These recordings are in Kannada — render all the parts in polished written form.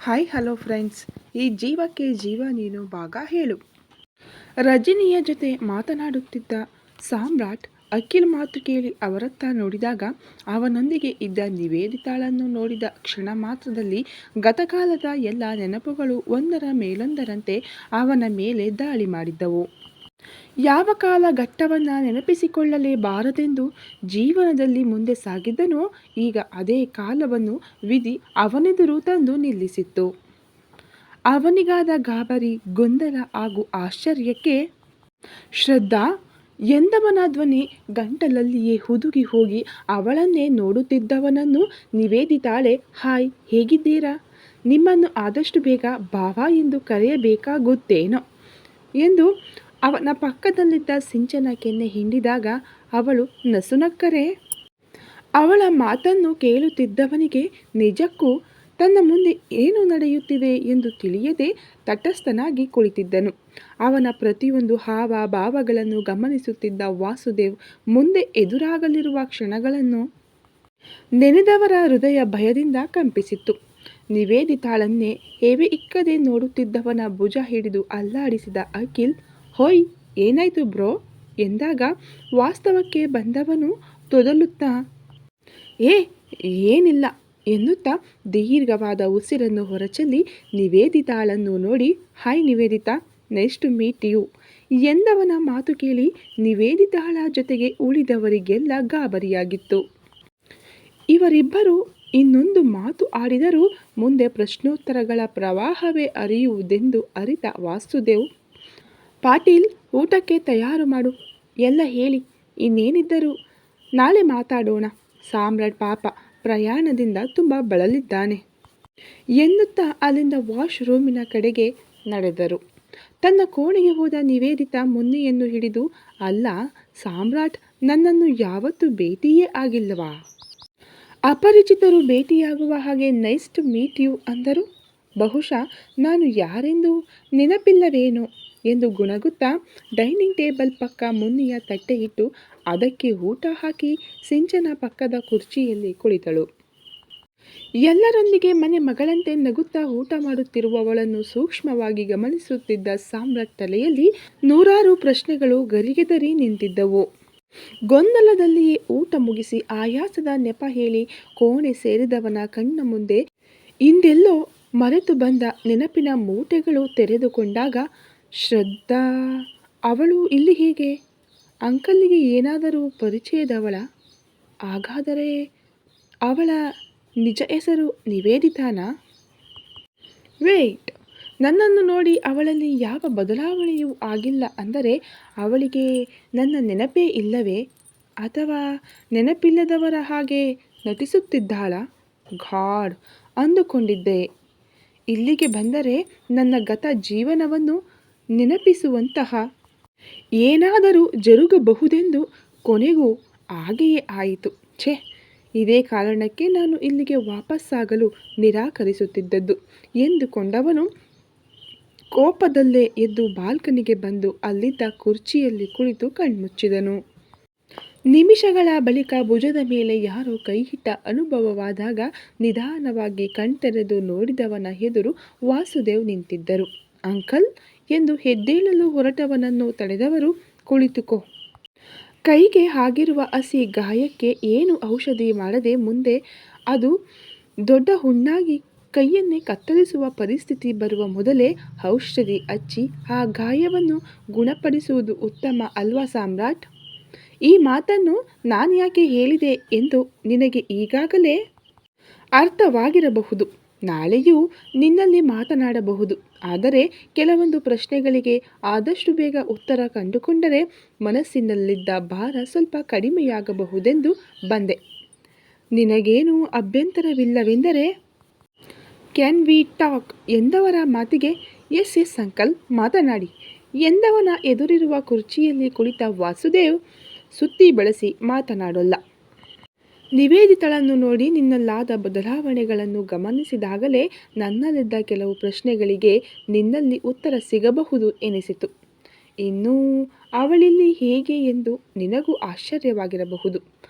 Hi hello friends. ಈ ಜೀವಕ್ಕೆ ಜೀವ ನೀನು ಭಾಗ ಹೇಳು. ರಜನಿಯ ಜೊತೆ ಮಾತನಾಡುತ್ತಿದ್ದ ಸಾಮ್ರಾಟ್ ಅಖಿಲ್ ಮಾತು ಕೇಳಿ ಅವರತ್ತ ನೋಡಿದಾಗ ಅವನೊಂದಿಗೆ ಇದ್ದ ನಿವೇದಿತಾಳನ್ನು ನೋಡಿದ ಕ್ಷಣ ಮಾತ್ರದಲ್ಲಿ ಗತಕಾಲದ ಎಲ್ಲ ನೆನಪುಗಳು ಒಂದರ ಮೇಲೊಂದರಂತೆ ಅವನ ಮೇಲೆ ದಾಳಿ ಮಾಡಿದ್ದವು. ಯಾವ ಕಾಲ ಘಟ್ಟವನ್ನು ನೆನಪಿಸಿಕೊಳ್ಳಲೇಬಾರದೆಂದು ಜೀವನದಲ್ಲಿ ಮುಂದೆ ಸಾಗಿದ್ದನೋ ಈಗ ಅದೇ ಕಾಲವನ್ನು ವಿಧಿ ಅವನೆದುರು ತಂದು ನಿಲ್ಲಿಸಿತ್ತು. ಅವನಿಗಾದ ಗಾಬರಿ, ಗೊಂದಲ ಹಾಗೂ ಆಶ್ಚರ್ಯಕ್ಕೆ ಶ್ರದ್ಧಾ ಎಂದವನ ಧ್ವನಿ ಗಂಟಲಲ್ಲಿಯೇ ಹುದುಗಿ ಹೋಗಿ ಅವಳನ್ನೇ ನೋಡುತ್ತಿದ್ದವನನ್ನು ನಿವೇದಿತಾಳೆ, ಹಾಯ್, ಹೇಗಿದ್ದೀರಾ? ನಿಮ್ಮನ್ನು ಆದಷ್ಟು ಬೇಗ ಭಾವ ಎಂದು ಕರೆಯಬೇಕಾಗುತ್ತೇನೋ ಎಂದು ಅವನ ಪಕ್ಕದಲ್ಲಿದ್ದ ಸಿಂಚನ ಕೆನ್ನೆ ಹಿಂಡಿದಾಗ ಅವಳು ನಸುನಕ್ಕರೆ. ಅವಳ ಮಾತನ್ನು ಕೇಳುತ್ತಿದ್ದವನಿಗೆ ನಿಜಕ್ಕೂ ತನ್ನ ಮುಂದೆ ಏನು ನಡೆಯುತ್ತಿದೆ ಎಂದು ತಿಳಿಯದೆ ತಟಸ್ಥನಾಗಿ ಕುಳಿತಿದ್ದನು. ಅವನ ಪ್ರತಿಯೊಂದು ಹಾವ ಭಾವಗಳನ್ನು ಗಮನಿಸುತ್ತಿದ್ದ ವಾಸುದೇವ್ ಮುಂದೆ ಎದುರಾಗಲಿರುವ ಕ್ಷಣಗಳನ್ನು ನೆನೆದವರ ಹೃದಯ ಭಯದಿಂದ ಕಂಪಿಸಿತ್ತು. ನಿವೇದಿತಾಳನ್ನೇ ಹೇವೆ ಇಕ್ಕದೆ ನೋಡುತ್ತಿದ್ದವನ ಭುಜ ಹಿಡಿದು ಅಲ್ಲಾಡಿಸಿದ ಅಖಿಲ್, ಹೋಯ್, ಏನಾಯ್ತು ಬ್ರೋ ಎಂದಾಗ ವಾಸ್ತವಕ್ಕೆ ಬಂದವನು ತೊದಲುತ್ತಾ, ಏನಿಲ್ಲ ಎನ್ನುತ್ತಾ ದೀರ್ಘವಾದ ಉಸಿರನ್ನು ಹೊರಚೆಲ್ಲಿ ನಿವೇದಿತಾಳನ್ನು ನೋಡಿ, hi Nivedita, nice to meet you ಎಂದವನ ಮಾತು ಕೇಳಿ ನಿವೇದಿತಾಳ ಜೊತೆಗೆ ಉಳಿದವರಿಗೆಲ್ಲ ಗಾಬರಿಯಾಗಿತ್ತು. ಇವರಿಬ್ಬರು ಇನ್ನೊಂದು ಮಾತು ಆಡಿದರೂ ಮುಂದೆ ಪ್ರಶ್ನೋತ್ತರಗಳ ಪ್ರವಾಹವೇ ಹರಿಯುವುದೆಂದು ಅರಿತ ವಾಸುದೇವ್, ಪಾಟೀಲ್, ಊಟಕ್ಕೆ ತಯಾರು ಮಾಡು, ಎಲ್ಲ ಹೇಳಿ, ಇನ್ನೇನಿದ್ದರೂ ನಾಳೆ ಮಾತಾಡೋಣ, ಸಾಮ್ರಾಟ್ ಪಾಪ ಪ್ರಯಾಣದಿಂದ ತುಂಬ ಬಳಲಿದ್ದಾನೆ ಎನ್ನುತ್ತಾ ಅಲ್ಲಿಂದ ವಾಶ್ ರೂಮಿನ ಕಡೆಗೆ ನಡೆದರು. ತನ್ನ ಕೋಣೆಗೆ ಹೋದ ನಿವೇದಿತಾ ಮುನ್ನೆಯನ್ನು ಹಿಡಿದು, ಅಲ್ಲ ಸಾಮ್ರಾಟ್ ನನ್ನನ್ನು ಯಾವತ್ತೂ ಭೇಟಿಯೇ ಆಗಿಲ್ಲವಾ? ಅಪರಿಚಿತರು ಭೇಟಿಯಾಗುವ ಹಾಗೆ ನೈಸ್ ಟು ಮೀಟ್ ಯು ಅಂದರು. ಬಹುಶಃ ನಾನು ಯಾರೆಂದು ನೆನಪಿಲ್ಲವೇನೋ ಎಂದು ಗುಣಗುತ್ತಾ ಡೈನಿಂಗ್ ಟೇಬಲ್ ಪಕ್ಕ ಮುನ್ನೆಯ ತಟ್ಟೆ ಇಟ್ಟು ಅದಕ್ಕೆ ಊಟ ಹಾಕಿ ಸಿಂಚನ ಪಕ್ಕದ ಕುರ್ಚಿಯಲ್ಲಿ ಕುಳಿತಳು. ಎಲ್ಲರೊಂದಿಗೆ ಮನೆ ಮಗಳಂತೆ ನಗುತ್ತಾ ಊಟ ಮಾಡುತ್ತಿರುವವಳನ್ನು ಸೂಕ್ಷ್ಮವಾಗಿ ಗಮನಿಸುತ್ತಿದ್ದ ಸಾಮ್ರಾಟ್ ತಲೆಯಲ್ಲಿ ನೂರಾರು ಪ್ರಶ್ನೆಗಳು ಗರಿಗೆದರಿ ನಿಂತಿದ್ದವು. ಗೊಂದಲದಲ್ಲಿಯೇ ಊಟ ಮುಗಿಸಿ ಆಯಾಸದ ನೆಪ ಹೇಳಿ ಕೋಣೆ ಸೇರಿದವನ ಕಣ್ಣ ಮುಂದೆ ಇಂದೆಲ್ಲೋ ಮರೆತು ಬಂದ ನೆನಪಿನ ಮೂಟೆಗಳು ತೆರೆದುಕೊಂಡಾಗ, ಶ್ರದ್ಧಾ, ಅವಳು ಇಲ್ಲಿ ಹೇಗೆ? ಅಂಕಲ್ಗೆ ಏನಾದರೂ ಪರಿಚಯದವಳ? ಹಾಗಾದರೆ ಅವಳ ನಿಜ ಹೆಸರು ನಿವೇದಿತಾನಾ? ವೇಟ್, ನನ್ನನ್ನು ನೋಡಿ ಅವಳಲ್ಲಿ ಯಾವ ಬದಲಾವಣೆಯೂ ಆಗಿಲ್ಲ ಅಂದರೆ ಅವಳಿಗೆ ನನ್ನ ನೆನಪೇ ಇಲ್ಲವೇ? ಅಥವಾ ನೆನಪಿಲ್ಲದವರ ಹಾಗೆ ನಟಿಸುತ್ತಿದ್ದಾಳ? ಗಾಡ್ ಅಂದುಕೊಂಡಿದ್ದೆ. ಇಲ್ಲಿಗೆ ಬಂದರೆ ನನ್ನ ಗತ ಜೀವನವನ್ನು ನೆನಪಿಸುವಂತಹ ಏನಾದರೂ ಜರುಗಬಹುದೆಂದು ಕೊನೆಗೂ ಹಾಗೆಯೇ ಆಯಿತು. ಛೇ, ಇದೇ ಕಾರಣಕ್ಕೆ ನಾನು ಇಲ್ಲಿಗೆ ವಾಪಸ್ಸಾಗಲು ನಿರಾಕರಿಸುತ್ತಿದ್ದದ್ದು ಎಂದುಕೊಂಡವನು ಕೋಪದಲ್ಲೇ ಎದ್ದು ಬಾಲ್ಕನಿಗೆ ಬಂದು ಅಲ್ಲಿದ್ದ ಕುರ್ಚಿಯಲ್ಲಿ ಕುಳಿತು ಕಣ್ಮುಚ್ಚಿದನು. ನಿಮಿಷಗಳ ಬಳಿಕ ಭುಜದ ಮೇಲೆ ಯಾರೋ ಕೈಯಿಟ್ಟ ಅನುಭವವಾದಾಗ ನಿಧಾನವಾಗಿ ಕಣ್ತೆರೆದು ನೋಡಿದವನ ಎದುರು ವಾಸುದೇವ್ ನಿಂತಿದ್ದರು. ಅಂಕಲ್ ಎಂದು ಎದ್ದೇಳಲು ಹೊರಟವನನ್ನು ತಡೆದವರು, ಕುಳಿತುಕೋ. ಕೈಗೆ ಆಗಿರುವ ಹಸಿ ಗಾಯಕ್ಕೆ ಏನು ಔಷಧಿ ಮಾಡದೆ ಮುಂದೆ ಅದು ದೊಡ್ಡ ಹುಣ್ಣಾಗಿ ಕೈಯನ್ನೇ ಕತ್ತರಿಸುವ ಪರಿಸ್ಥಿತಿ ಬರುವ ಮೊದಲೇ ಔಷಧಿ ಹಚ್ಚಿ ಆ ಗಾಯವನ್ನು ಗುಣಪಡಿಸುವುದು ಉತ್ತಮ ಅಲ್ವಾ ಸಾಮ್ರಾಟ್? ಈ ಮಾತನ್ನು ನಾನ್ಯಾಕೆ ಹೇಳಿದೆ ಎಂದು ನಿನಗೆ ಈಗಾಗಲೇ ಅರ್ಥವಾಗಿರಬಹುದು. ನಾಳೆಯೂ ನಿನ್ನಲ್ಲಿ ಮಾತನಾಡಬಹುದು. ಆದರೆ ಕೆಲವೊಂದು ಪ್ರಶ್ನೆಗಳಿಗೆ ಆದಷ್ಟು ಬೇಗ ಉತ್ತರ ಕಂಡುಕೊಂಡರೆ ಮನಸ್ಸಿನಲ್ಲಿದ್ದ ಭಾರ ಸ್ವಲ್ಪ ಕಡಿಮೆಯಾಗಬಹುದೆಂದು ಬಂದೆ. ನಿನಗೇನು ಅಭ್ಯಂತರವಿಲ್ಲವೆಂದರೆ? ಕ್ಯಾನ್ ವಿ ಟಾಕ್ ಎಂದವರ ಮಾತಿಗೆ ಎಸ್ ಅಂಕಲ್, ಮಾತನಾಡಿ ಎಂದವನ ಎದುರಿರುವ ಕುರ್ಚಿಯಲ್ಲಿ ಕುಳಿತ ವಾಸುದೇವ್, ಸುತ್ತಿ ಬಳಸಿ ಮಾತನಾಡೋಲ್ಲ. ನಿವೇದಿತಳನ್ನು ನೋಡಿ ನಿನ್ನಲ್ಲಾದ ಬದಲಾವಣೆಗಳನ್ನು ಗಮನಿಸಿದಾಗಲೇ ನನ್ನಲ್ಲಿದ್ದ ಕೆಲವು ಪ್ರಶ್ನೆಗಳಿಗೆ ನಿನ್ನಲ್ಲಿ ಉತ್ತರ ಸಿಗಬಹುದು ಎನಿಸಿತು. ಇನ್ನೂ ಅವಳಿಲ್ಲಿ ಹೇಗೆ ಎಂದು ನಿನಗೂ ಆಶ್ಚರ್ಯವಾಗಿರಬಹುದು.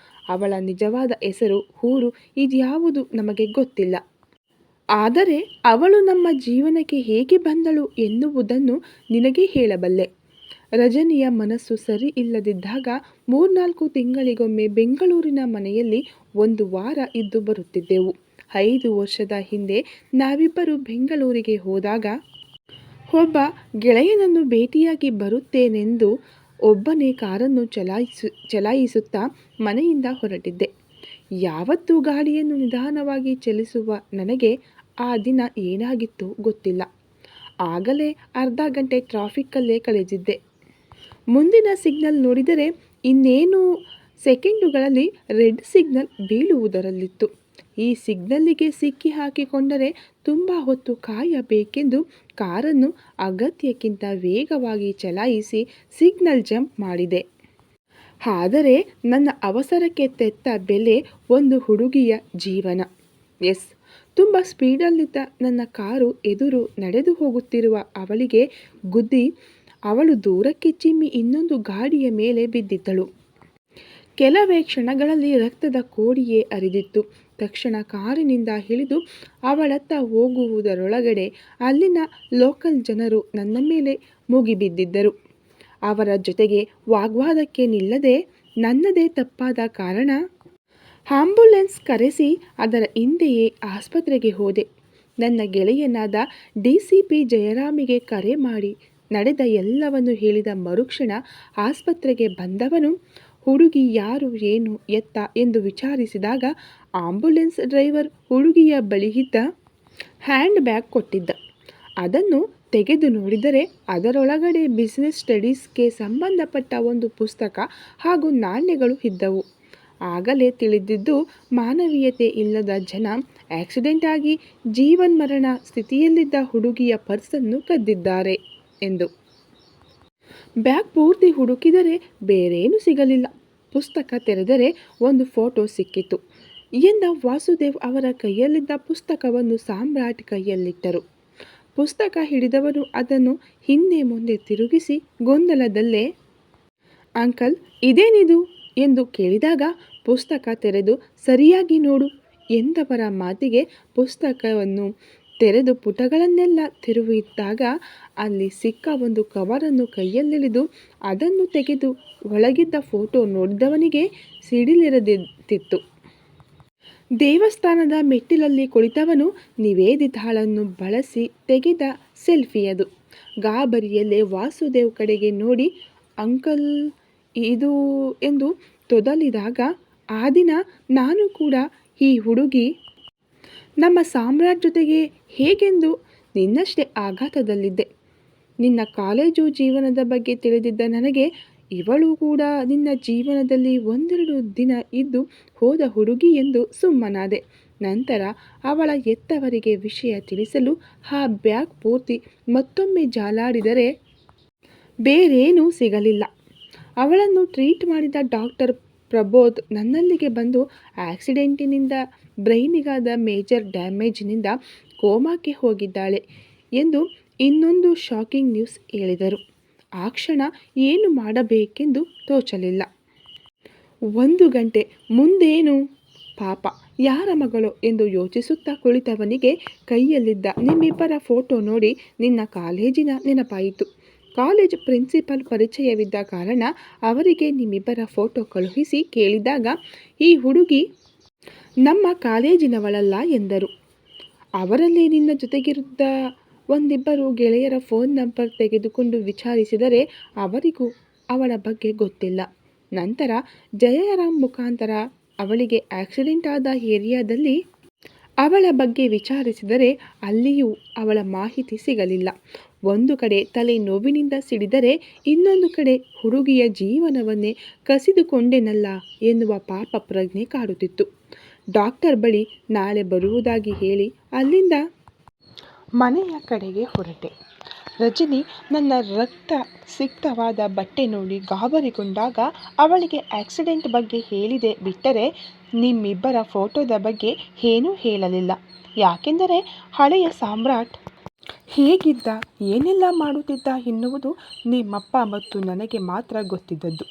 ಅವಳ ನಿಜವಾದ ಹೆಸರು, ಊರು ಇದ್ಯಾವುದು ನಮಗೆ ಗೊತ್ತಿಲ್ಲ. ಆದರೆ ಅವಳು ನಮ್ಮ ಜೀವನಕ್ಕೆ ಹೇಗೆ ಬಂದಳು ಎನ್ನುವುದನ್ನು ನಿನಗೆ ಹೇಳಬಲ್ಲೆ. ರಜನಿಯ ಮನಸ್ಸು ಸರಿ ಇಲ್ಲದಿದ್ದಾಗ 3-4 ತಿಂಗಳಿಗೊಮ್ಮೆ ಬೆಂಗಳೂರಿನ ಮನೆಯಲ್ಲಿ 1 ವಾರ ಇದ್ದು ಬರುತ್ತಿದ್ದೆವು. 5 ವರ್ಷದ ಹಿಂದೆ ನಾವಿಬ್ಬರು ಬೆಂಗಳೂರಿಗೆ ಹೋದಾಗ ಒಬ್ಬ ಗೆಳೆಯನನ್ನು ಭೇಟಿಯಾಗಿ ಬರುತ್ತೇನೆಂದು ಒಬ್ಬನೇ ಕಾರನ್ನು ಚಲಾಯಿಸುತ್ತಾ ಮನೆಯಿಂದ ಹೊರಟಿದ್ದೆ. ಯಾವತ್ತೂ ಗಾಡಿಯನ್ನು ನಿಧಾನವಾಗಿ ಚಲಿಸುವ ನನಗೆ ಆ ದಿನ ಏನಾಗಿತ್ತೋ ಗೊತ್ತಿಲ್ಲ. ಆಗಲೇ ಅರ್ಧ ಗಂಟೆ ಟ್ರಾಫಿಕ್ಕಲ್ಲೇ ಕಳೆದಿದ್ದೆ. ಮುಂದಿನ ಸಿಗ್ನಲ್ ನೋಡಿದರೆ ಇನ್ನೇನು ಸೆಕೆಂಡುಗಳಲ್ಲಿ ರೆಡ್ ಸಿಗ್ನಲ್ ಬೀಳುವುದರಲ್ಲಿತ್ತು. ಈ ಸಿಗ್ನಲ್ಲಿಗೆ ಸಿಕ್ಕಿ ಹಾಕಿಕೊಂಡರೆ ತುಂಬ ಹೊತ್ತು ಕಾಯಬೇಕೆಂದು ಕಾರನ್ನು ಅಗತ್ಯಕ್ಕಿಂತ ವೇಗವಾಗಿ ಚಲಾಯಿಸಿ ಸಿಗ್ನಲ್ ಜಂಪ್ ಮಾಡಿದೆ. ಆದರೆ ನನ್ನ ಅವಸರಕ್ಕೆ ತೆತ್ತ ಬೆಲೆ ಒಂದು ಹುಡುಗಿಯ ಜೀವನ. ಎಸ್, ತುಂಬ ಸ್ಪೀಡಲ್ಲಿದ್ದ ನನ್ನ ಕಾರು ಎದುರು ನಡೆದು ಹೋಗುತ್ತಿರುವ ಅವಳಿಗೆ ಗುದ್ದಿ ಅವಳು ದೂರಕ್ಕೆ ಚಿಮ್ಮಿ ಇನ್ನೊಂದು ಗಾಡಿಯ ಮೇಲೆ ಬಿದ್ದಿದ್ದಳು. ಕೆಲವೇ ಕ್ಷಣಗಳಲ್ಲಿ ರಕ್ತದ ಕೋಡಿಯೇ ಹರಿದಿತ್ತು. ತಕ್ಷಣ ಕಾರಿನಿಂದ ಇಳಿದು ಅವಳತ್ತ ಹೋಗುವುದರೊಳಗಡೆ ಅಲ್ಲಿನ ಲೋಕಲ್ ಜನರು ನನ್ನ ಮೇಲೆ ಮುಗಿಬಿದ್ದಿದ್ದರು. ಅವರ ಜೊತೆಗೆ ವಾಗ್ವಾದಕ್ಕೆ ನಿಲ್ಲದೆ ನನ್ನದೇ ತಪ್ಪಾದ ಕಾರಣ ಆಂಬ್ಯುಲೆನ್ಸ್ ಕರೆಸಿ ಅದರ ಹಿಂದೆಯೇ ಆಸ್ಪತ್ರೆಗೆ ಹೋದೆ. ನನ್ನ ಗೆಳೆಯನಾದ DCP ಜಯರಾಮಿಗೆ ಕರೆ ಮಾಡಿ ನಡೆದ ಎಲ್ಲವನ್ನು ಹೇಳಿದ ಮರುಕ್ಷಣ ಆಸ್ಪತ್ರೆಗೆ ಬಂದವನು ಹುಡುಗಿ ಯಾರು, ಏನು, ಎತ್ತ ಎಂದು ವಿಚಾರಿಸಿದಾಗ ಆಂಬ್ಯುಲೆನ್ಸ್ ಡ್ರೈವರ್ ಹುಡುಗಿಯ ಬಳಿಯಿದ್ದ ಹ್ಯಾಂಡ್ ಬ್ಯಾಗ್ ಕೊಟ್ಟಿದ್ದ. ಅದನ್ನು ತೆಗೆದು ನೋಡಿದರೆ ಅದರೊಳಗಡೆ ಬಿಸಿನೆಸ್ ಸ್ಟಡೀಸ್ಗೆ ಸಂಬಂಧಪಟ್ಟ ಒಂದು ಪುಸ್ತಕ ಹಾಗೂ ನಾಣ್ಯಗಳು ಇದ್ದವು. ಆಗಲೇ ತಿಳಿದಿದ್ದು ಮಾನವೀಯತೆ ಇಲ್ಲದ ಜನ ಆಕ್ಸಿಡೆಂಟ್ ಆಗಿ ಜೀವನ್ಮರಣ ಸ್ಥಿತಿಯಲ್ಲಿದ್ದ ಹುಡುಗಿಯ ಪರ್ಸನ್ನು ಕದ್ದಿದ್ದಾರೆ ಎಂದು. ಬ್ಯಾಗ್ ಪೂರ್ತಿ ಹುಡುಕಿದರೆ ಬೇರೇನೂ ಸಿಗಲಿಲ್ಲ. ಪುಸ್ತಕ ತೆರೆದರೆ ಒಂದು ಫೋಟೋ ಸಿಕ್ಕಿತು ಎಂದ ವಾಸುದೇವ್ ಅವರ ಕೈಯಲ್ಲಿದ್ದ ಪುಸ್ತಕವನ್ನು ಸಾಮ್ರಾಟ್ ಕೈಯಲ್ಲಿಟ್ಟರು. ಪುಸ್ತಕ ಹಿಡಿದವನು ಅದನ್ನು ಹಿಂದೆ ಮುಂದೆ ತಿರುಗಿಸಿ ಗೊಂದಲದಲ್ಲೇ ಅಂಕಲ್ ಇದೇನಿದು ಎಂದು ಕೇಳಿದಾಗ ಪುಸ್ತಕ ತೆರೆದು ಸರಿಯಾಗಿ ನೋಡು ಎಂದವರ ಮಾತಿಗೆ ಪುಸ್ತಕವನ್ನು ತೆರೆದು ಪುಟಗಳನ್ನೆಲ್ಲ ತಿರುವಿದ್ದಾಗ ಅಲ್ಲಿ ಸಿಕ್ಕ ಒಂದು ಕವರನ್ನು ಕೈಯಲ್ಲೆಳೆದು ಅದನ್ನು ತೆಗೆದು ಒಳಗಿದ್ದ ಫೋಟೋ ನೋಡಿದವನಿಗೆ ಸಿಡಿಲಿರದಿತ್ತು. ದೇವಸ್ಥಾನದ ಮೆಟ್ಟಿಲಲ್ಲಿ ಕುಳಿತವನು ನಿವೇದಿತಾಳನ್ನು ಬಳಸಿ ತೆಗೆದ ಸೆಲ್ಫಿಯದು. ಗಾಬರಿಯಲ್ಲೇ ವಾಸುದೇವ್ ಕಡೆಗೆ ನೋಡಿ ಅಂಕಲ್ ಇದು ಎಂದು ತೊದಲಿದಾಗ ಆ ದಿನ ನಾನು ಕೂಡ ಈ ಹುಡುಗಿ ನಮ್ಮ ಸಾಮ್ರಾಟ್ ಜೊತೆಗೆ ಹೇಗೆಂದು ನಿನ್ನಷ್ಟೇ ಆಘಾತದಲ್ಲಿದ್ದೆ. ನಿನ್ನ ಕಾಲೇಜು ಜೀವನದ ಬಗ್ಗೆ ತಿಳಿದಿದ್ದ ನನಗೆ ಇವಳು ಕೂಡ ನಿನ್ನ ಜೀವನದಲ್ಲಿ 1-2 ದಿನ ಇದ್ದು ಹೋದ ಹುಡುಗಿ ಎಂದು ಸುಮ್ಮನಾದೆ. ನಂತರ ಅವಳ ಹೆತ್ತವರಿಗೆ ವಿಷಯ ತಿಳಿಸಲು ಆ ಬ್ಯಾಗ್ ಪೂರ್ತಿ ಮತ್ತೊಮ್ಮೆ ಜಾಲಾಡಿದರೆ ಬೇರೇನೂ ಸಿಗಲಿಲ್ಲ. ಅವಳನ್ನು ಟ್ರೀಟ್ ಮಾಡಿದ ಡಾಕ್ಟರ್ ಪ್ರಬೋಧ್ ನನ್ನಲ್ಲಿಗೆ ಬಂದು ಆಕ್ಸಿಡೆಂಟಿನಿಂದ ಬ್ರೈನಿಗಾದ ಮೇಜರ್ ಡ್ಯಾಮೇಜ್ನಿಂದ ಕೋಮಾಕ್ಕೆ ಹೋಗಿದ್ದಾಳೆ ಎಂದು ಇನ್ನೊಂದು ಶಾಕಿಂಗ್ ನ್ಯೂಸ್ ಹೇಳಿದರು. ಆ ಕ್ಷಣ ಏನು ಮಾಡಬೇಕೆಂದು ತೋಚಲಿಲ್ಲ. 1 ಗಂಟೆ ಮುಂದೇನು, ಪಾಪ ಯಾರ ಮಗಳೋ ಎಂದು ಯೋಚಿಸುತ್ತಾ ಕುಳಿತವನಿಗೆ ಕೈಯಲ್ಲಿದ್ದ ನಿಮ್ಮಿಬ್ಬರ ಫೋಟೋ ನೋಡಿ ನಿನ್ನ ಕಾಲೇಜಿನ ನೆನಪಾಯಿತು. ಕಾಲೇಜ್ ಪ್ರಿನ್ಸಿಪಲ್ ಪರಿಚಯವಿದ್ದ ಕಾರಣ ಅವರಿಗೆ ನಿಮ್ಮಿಬ್ಬರ ಫೋಟೋ ಕಳುಹಿಸಿ ಕೇಳಿದಾಗ ಈ ಹುಡುಗಿ ನಮ್ಮ ಕಾಲೇಜಿನವಳಲ್ಲ ಎಂದರು. ಅವರಲ್ಲಿ ನಿನ್ನ ಜೊತೆಗಿದ್ದ 1-2 ಗೆಳೆಯರ ಫೋನ್ ನಂಬರ್ ತೆಗೆದುಕೊಂಡು ವಿಚಾರಿಸಿದರೆ ಅವರಿಗೂ ಅವಳ ಬಗ್ಗೆ ಗೊತ್ತಿಲ್ಲ. ನಂತರ ಜಯರಾಮ್ ಮುಖಾಂತರ ಅವಳಿಗೆ ಆಕ್ಸಿಡೆಂಟ್ ಆದ ಏರಿಯಾದಲ್ಲಿ ಅವಳ ಬಗ್ಗೆ ವಿಚಾರಿಸಿದರೆ ಅಲ್ಲಿಯೂ ಅವಳ ಮಾಹಿತಿ ಸಿಗಲಿಲ್ಲ. ಒಂದು ಕಡೆ ತಲೆ ನೋವಿನಿಂದ ಸಿಡಿದರೆ ಇನ್ನೊಂದು ಕಡೆ ಹುಡುಗಿಯ ಜೀವನವನ್ನೇ ಕಸಿದುಕೊಂಡೆನಲ್ಲ ಎನ್ನುವ ಪಾಪ ಪ್ರಜ್ಞೆ ಕಾಡುತ್ತಿತ್ತು. ಡಾಕ್ಟರ್ ಬಳಿ ನಾಳೆ ಬರುವುದಾಗಿ ಹೇಳಿ ಅಲ್ಲಿಂದ ಮನೆಯ ಕಡೆಗೆ ಹೊರಟೆ. ರಜನಿ ನನ್ನ ರಕ್ತ ಸಿಕ್ತವಾದ ಬಟ್ಟೆ ನೋಡಿ ಗಾಬರಿಗೊಂಡಾಗ ಅವಳಿಗೆ ಆಕ್ಸಿಡೆಂಟ್ ಬಗ್ಗೆ ಹೇಳಿದೆ ಬಿಟ್ಟರೆ ನಿಮ್ಮಿಬ್ಬರ ಫೋಟೋದ ಬಗ್ಗೆ ಏನೂ ಹೇಳಲಿಲ್ಲ. ಯಾಕೆಂದರೆ ಹಳೆಯ ಸಾಮ್ರಾಟ್ ಹೇಗಿದ್ದ, ಏನೆಲ್ಲ ಮಾಡುತ್ತಿದ್ದ ಎನ್ನುವುದು ನಿಮ್ಮಪ್ಪ ಮತ್ತು ನನಗೆ ಮಾತ್ರ ಗೊತ್ತಿದ್ದದ್ದು.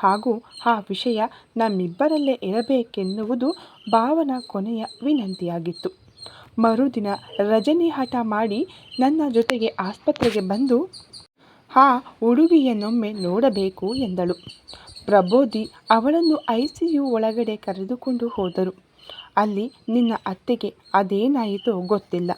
ಹಾಗೂ ಆ ವಿಷಯ ನಮ್ಮಿಬ್ಬರಲ್ಲೇ ಇರಬೇಕೆನ್ನುವುದು ಭಾವನ ಕೊನೆಯ ವಿನಂತಿಯಾಗಿತ್ತು. ಮರುದಿನ ರಜನಿ ಹಠ ಮಾಡಿ ನನ್ನ ಜೊತೆಗೆ ಆಸ್ಪತ್ರೆಗೆ ಬಂದು ಆ ಹುಡುಗಿಯನ್ನೊಮ್ಮೆ ನೋಡಬೇಕು ಎಂದಳು. ಪ್ರಬೋದಿ ಅವಳನ್ನು ICU ಒಳಗಡೆ ಕರೆದುಕೊಂಡು ಹೋದರು. ಅಲ್ಲಿ ನಿನ್ನ ಅತ್ತೆಗೆ ಅದೇನಾಯಿತೋ ಗೊತ್ತಿಲ್ಲ.